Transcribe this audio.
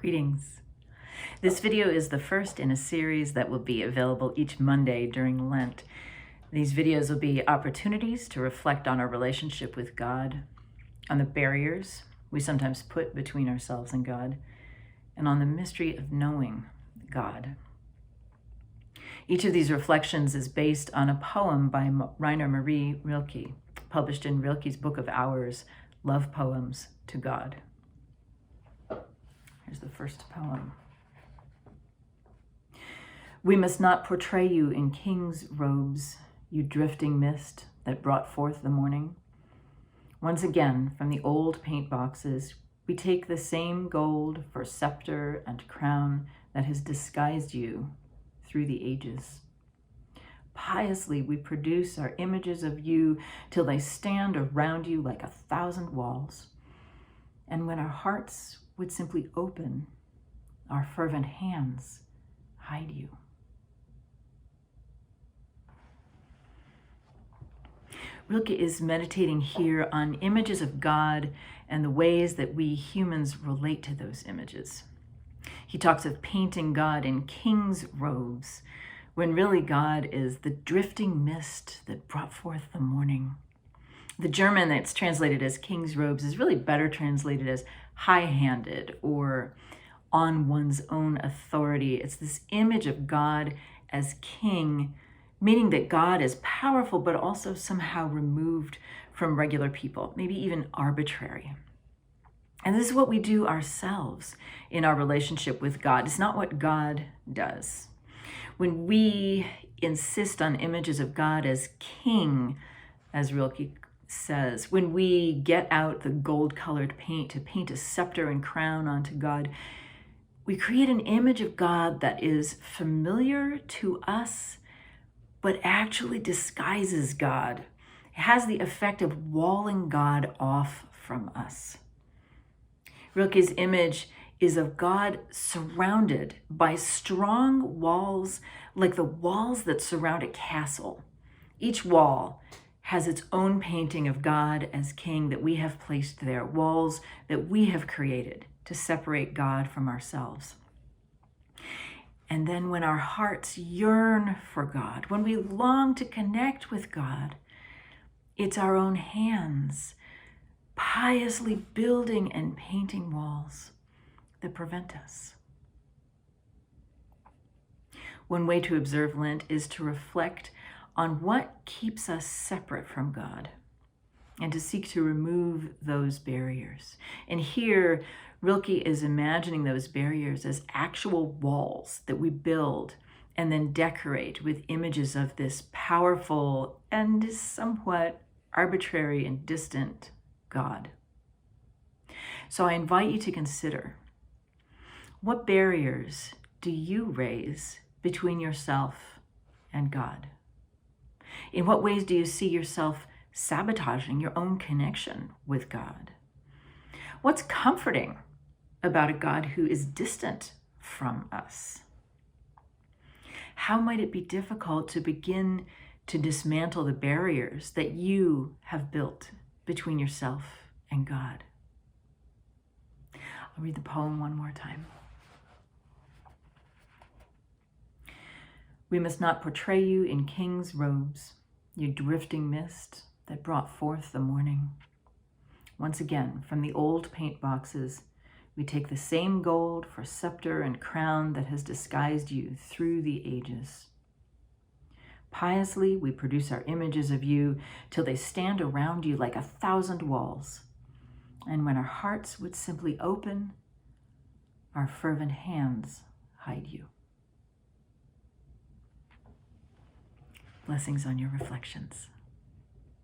Greetings. This video is the first in a series that will be available each Monday during Lent. These videos will be opportunities to reflect on our relationship with God, on the barriers we sometimes put between ourselves and God, and on the mystery of knowing God. Each of these reflections is based on a poem by Rainer Maria Rilke, published in Rilke's Book of Hours, Love Poems to God. Here's the first poem. We must not portray you in king's robes, you drifting mist that brought forth the morning. Once again, from the old paint boxes, we take the same gold for scepter and crown that has disguised you through the ages. Piously, we produce our images of you till they stand around you like 1,000 walls. And when our hearts would simply open, our fervent hands hide you. Rilke is meditating here on images of God and the ways that we humans relate to those images. He talks of painting God in king's robes, when really God is the drifting mist that brought forth the morning. The German that's translated as king's robes is really better translated as high-handed or on one's own authority. It's this image of God as king, meaning that God is powerful but also somehow removed from regular people, maybe even arbitrary. And this is what we do ourselves in our relationship with God. It's not what God does. When we insist on images of God as king, as Rilke says, when we get out the gold-colored paint to paint a scepter and crown onto God, we create an image of God that is familiar to us, but actually disguises God. It has the effect of walling God off from us. Rilke's image is of God surrounded by strong walls, like the walls that surround a castle. Each wall has its own painting of God as king that we have placed there, walls that we have created to separate God from ourselves. And then when our hearts yearn for God, when we long to connect with God, it's our own hands piously building and painting walls that prevent us. One way to observe Lent is to reflect on what keeps us separate from God and to seek to remove those barriers. And here, Rilke is imagining those barriers as actual walls that we build and then decorate with images of this powerful and somewhat arbitrary and distant God. So I invite you to consider, what barriers do you raise between yourself and God? In what ways do you see yourself sabotaging your own connection with God? What's comforting about a God who is distant from us? How might it be difficult to begin to dismantle the barriers that you have built between yourself and God? I'll read the poem one more time. We must not portray you in king's robes, you drifting mist that brought forth the morning. Once again, from the old paint boxes, we take the same gold for scepter and crown that has disguised you through the ages. Piously, we produce our images of you till they stand around you like 1,000 walls. And when our hearts would simply open, our fervent hands hide you. Blessings on your reflections.